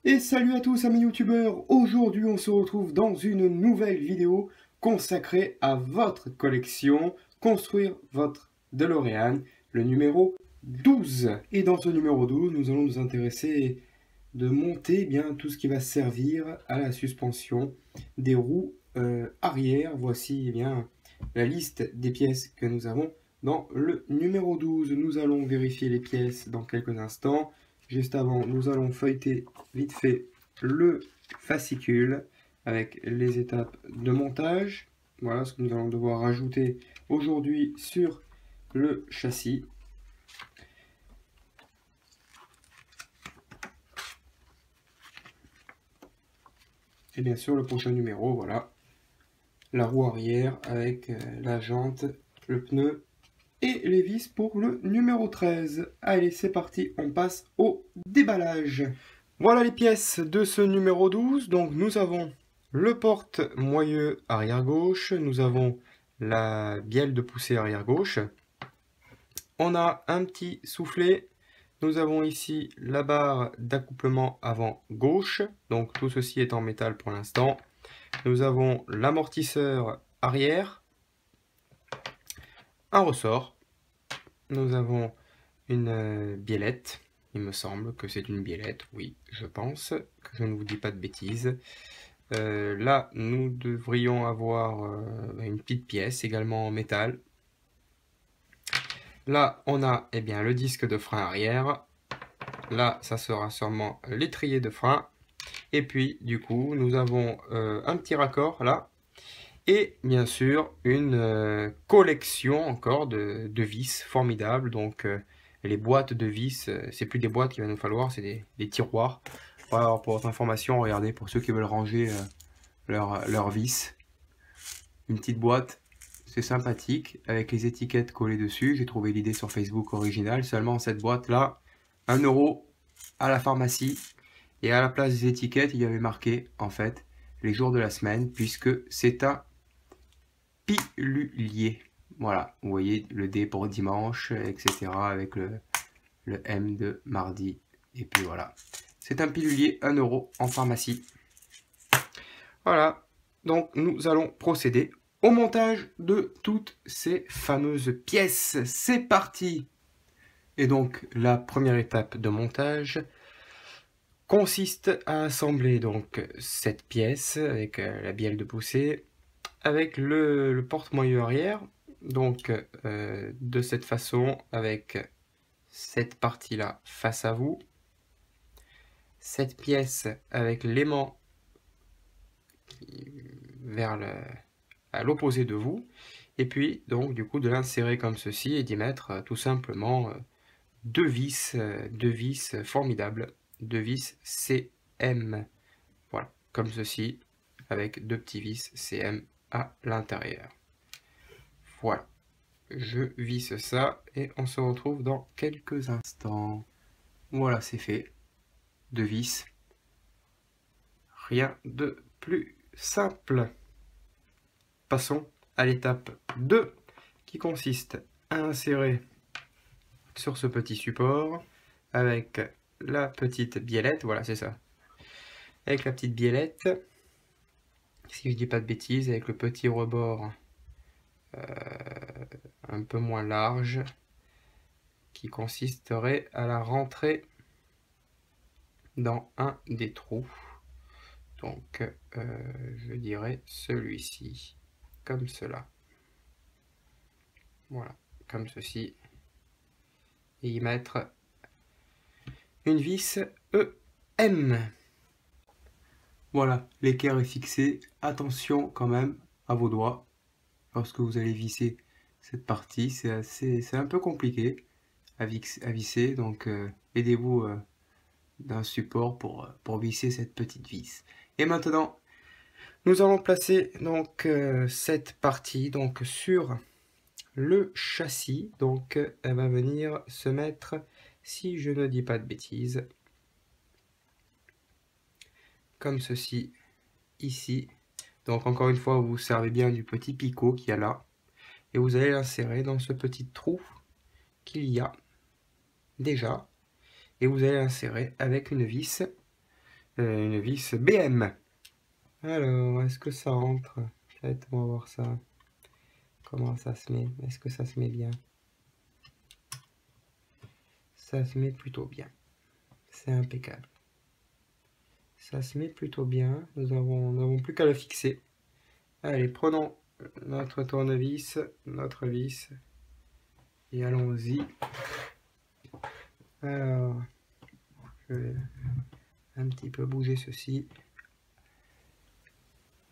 Et salut à tous amis youtubeurs, aujourd'hui on se retrouve dans une nouvelle vidéo consacrée à votre collection, construire votre DeLorean, le numéro 12. Et dans ce numéro 12, nous allons nous intéresser de monter bien tout ce qui va servir à la suspension des roues arrière. Voici bien la liste des pièces que nous avons dans le numéro 12. Nous allons vérifier les pièces dans quelques instants. Juste avant, nous allons feuilleter vite fait le fascicule avec les étapes de montage. Voilà ce que nous allons devoir rajouter aujourd'hui sur le châssis. Et bien sûr, le prochain numéro, voilà, la roue arrière avec la jante, le pneu et les vis pour le numéro 13. Allez, c'est parti, on passe au déballage. Voilà les pièces de ce numéro 12. Donc nous avons le porte-moyeu arrière gauche, nous avons la bielle de poussée arrière gauche, on a un petit soufflet, nous avons ici la barre d'accouplement avant gauche, donc tout ceci est en métal pour l'instant. Nous avons l'amortisseur arrière, un ressort, nous avons une biellette, il me semble que c'est une biellette, oui, je pense, que je ne vous dis pas de bêtises. Là, nous devrions avoir une petite pièce également en métal. Là, on a bien, le disque de frein arrière. Là, ça sera sûrement l'étrier de frein. Et puis, du coup, nous avons un petit raccord là. Et bien sûr, une collection encore de vis formidables. Donc, les boîtes de vis, c'est plus des boîtes qu'il va nous falloir, c'est des tiroirs. Voilà, alors, pour votre information, regardez, pour ceux qui veulent ranger leurs vis. Une petite boîte, c'est sympathique, avec les étiquettes collées dessus. J'ai trouvé l'idée sur Facebook originale. Seulement cette boîte-là, 1 € à la pharmacie. Et à la place des étiquettes, il y avait marqué, en fait, les jours de la semaine, puisque c'est un pilulier. Voilà, vous voyez le D pour dimanche, etc. avec le M de mardi. Et puis voilà. C'est un pilulier, 1 € en pharmacie. Voilà, donc nous allons procéder au montage de toutes ces fameuses pièces. C'est parti! Et donc la première étape de montage consiste à assembler donc cette pièce avec la bielle de poussée, avec le porte-moyeu arrière, donc de cette façon, avec cette partie-là face à vous, cette pièce avec l'aimant vers à l'opposé de vous, et puis donc du coup de l'insérer comme ceci et d'y mettre tout simplement deux vis formidables, deux vis CM, voilà, comme ceci, avec deux petits vis CM à l'intérieur. Voilà, je visse ça et on se retrouve dans quelques instants. Voilà, c'est fait, deux vis, rien de plus simple. Passons à l'étape 2 qui consiste à insérer sur ce petit support avec la petite biellette, voilà c'est ça, avec la petite biellette, si je dis pas de bêtises, avec le petit rebord un peu moins large qui consisterait à la rentrer dans un des trous, donc je dirais celui-ci, comme cela, voilà, comme ceci, et y mettre une vis EM. Voilà, l'équerre est fixé. Attention quand même à vos doigts lorsque vous allez visser cette partie. C'est un peu compliqué à visser, donc aidez-vous d'un support pour visser cette petite vis. Et maintenant, nous allons placer donc cette partie donc sur le châssis. Donc elle va venir se mettre, si je ne dis pas de bêtises, comme ceci, ici. Donc encore une fois, vous vous servez bien du petit picot qu'il y a là. Et vous allez l'insérer dans ce petit trou qu'il y a déjà. Et vous allez l'insérer avec une vis une vis BM. Alors, est-ce que ça rentre? Peut-être, on va voir ça. Comment ça se met? Est-ce que ça se met bien? Ça se met plutôt bien. C'est impeccable. Ça se met plutôt bien. Nous n'avons plus qu'à le fixer. Allez, prenons notre tournevis, notre vis, et allons-y. Alors, je vais un petit peu bouger ceci.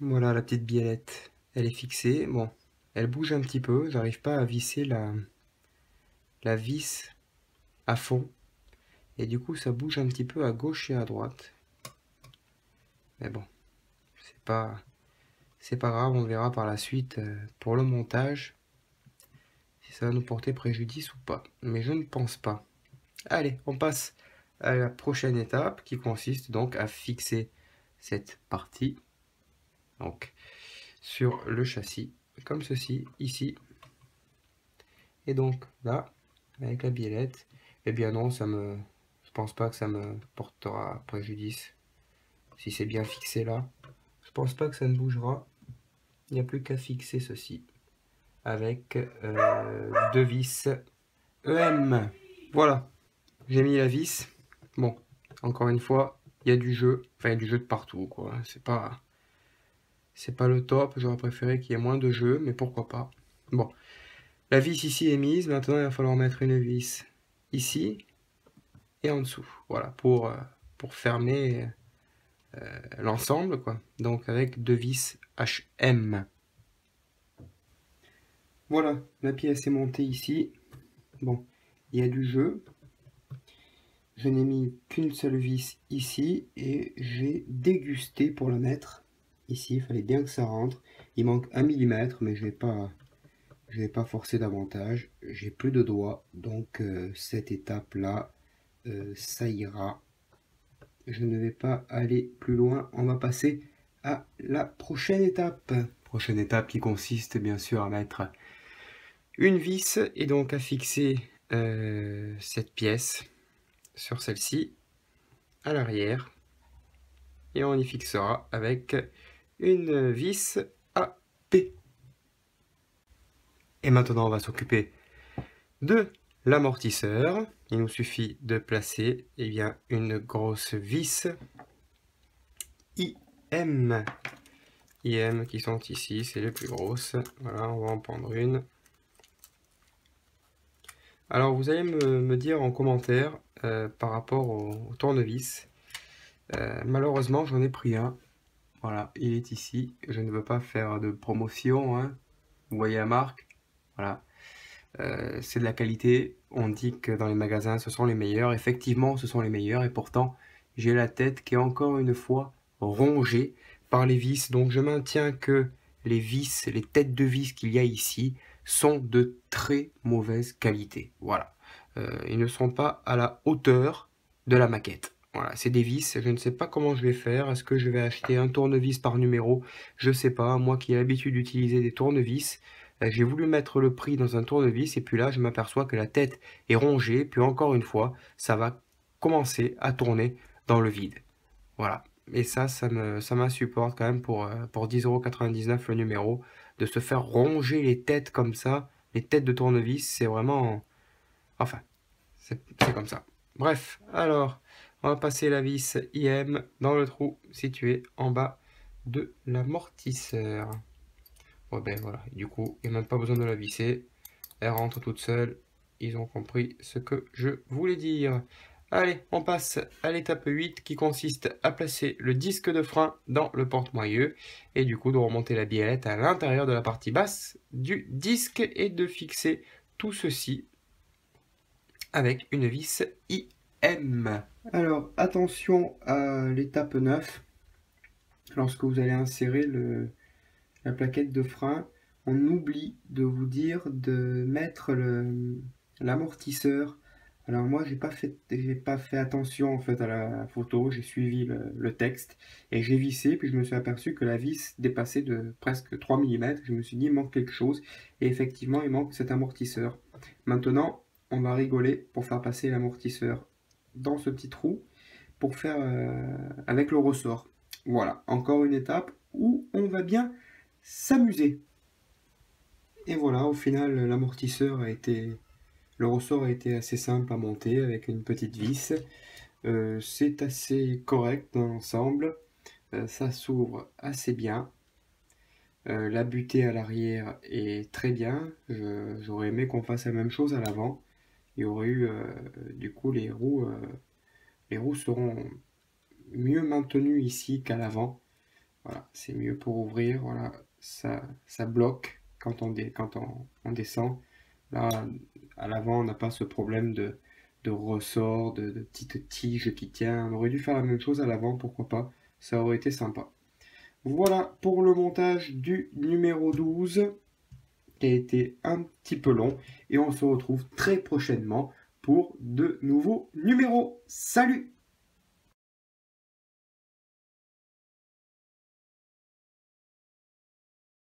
Voilà la petite biellette, elle est fixée. Bon, elle bouge un petit peu, j'arrive pas à visser la vis à fond. Et du coup, ça bouge un petit peu à gauche et à droite. Mais bon, c'est pas grave, on verra par la suite pour le montage si ça va nous porter préjudice ou pas. Mais je ne pense pas. Allez, on passe à la prochaine étape qui consiste donc à fixer cette partie donc sur le châssis comme ceci ici. Et donc là, avec la biellette, eh bien non, je pense pas que ça me portera préjudice. Si c'est bien fixé là, je pense pas que ça ne bougera. Il n'y a plus qu'à fixer ceci avec deux vis EM. Voilà, j'ai mis la vis. Bon, encore une fois, il y a du jeu. Enfin, il y a du jeu de partout, quoi. C'est pas le top. J'aurais préféré qu'il y ait moins de jeu, mais pourquoi pas. Bon, la vis ici est mise. Maintenant, il va falloir mettre une vis ici et en dessous. Voilà, pour fermer l'ensemble, quoi. Donc, avec deux vis HM. Voilà, la pièce est montée ici. Bon, il y a du jeu. Je n'ai mis qu'une seule vis ici et j'ai dégusté pour la mettre ici. Il fallait bien que ça rentre. Il manque 1 mm, mais je vais pas forcer davantage. J'ai plus de doigts, donc cette étape-là, ça ira. Je ne vais pas aller plus loin. On va passer à la prochaine étape. Prochaine étape qui consiste bien sûr à mettre une vis et donc à fixer cette pièce sur celle-ci à l'arrière et on y fixera avec une vis AP. Et maintenant on va s'occuper de l'amortisseur. Il nous suffit de placer bien, une grosse vis IM. IM qui sont ici, c'est les plus grosses. Voilà, on va en prendre une. Alors vous allez me dire en commentaire par rapport au tournevis. Malheureusement j'en ai pris un. Voilà, il est ici. Je ne veux pas faire de promotion, hein. Vous voyez la marque. Voilà. C'est de la qualité. On dit que dans les magasins ce sont les meilleurs. Effectivement ce sont les meilleurs et pourtant j'ai la tête qui est encore une fois rongée par les vis. Donc je maintiens que les vis, les têtes de vis qu'il y a ici sont de très mauvaise qualité. Voilà. Ils ne sont pas à la hauteur de la maquette. Voilà, c'est des vis, je ne sais pas comment je vais faire. Est-ce que je vais acheter un tournevis par numéro? Je ne sais pas, moi qui ai l'habitude d'utiliser des tournevis, j'ai voulu mettre le prix dans un tournevis et puis là je m'aperçois que la tête est rongée, puis encore une fois, ça va commencer à tourner dans le vide. Voilà, et ça m'insupporte quand même pour 10,99 € le numéro, de se faire ronger les têtes comme ça, les têtes de tournevis, c'est vraiment... Enfin, c'est comme ça. Bref, alors, on va passer la vis IM dans le trou situé en bas de l'amortisseur. Ouais, ben voilà, du coup, il n'y a même pas besoin de la visser. Elle rentre toute seule. Ils ont compris ce que je voulais dire. Allez, on passe à l'étape 8 qui consiste à placer le disque de frein dans le porte-moyeu et du coup de remonter la biellette à l'intérieur de la partie basse du disque et de fixer tout ceci avec une vis IM. Alors attention à l'étape 9, lorsque vous allez insérer la plaquette de frein, on oublie de vous dire de mettre l'amortisseur. Alors moi j'ai pas fait attention en fait à la photo, j'ai suivi le texte et j'ai vissé, puis je me suis aperçu que la vis dépassait de presque 3 mm. Je me suis dit il manque quelque chose et effectivement il manque cet amortisseur. Maintenant on va rigoler pour faire passer l'amortisseur dans ce petit trou, pour faire avec le ressort. Voilà, encore une étape où on va bien s'amuser. Et voilà, au final, le ressort a été assez simple à monter avec une petite vis. C'est assez correct dans l'ensemble. Ça s'ouvre assez bien. La butée à l'arrière est très bien. J'aurais aimé qu'on fasse la même chose à l'avant. Il y aurait eu, du coup, les roues seront mieux maintenues ici qu'à l'avant. Voilà, c'est mieux pour ouvrir. Voilà, ça bloque quand on descend. Là, à l'avant, on n'a pas ce problème de ressort, de petites tiges qui tient. On aurait dû faire la même chose à l'avant, pourquoi pas. Ça aurait été sympa. Voilà pour le montage du numéro 12 qui a été un petit peu long. Et on se retrouve très prochainement pour de nouveaux numéros. Salut!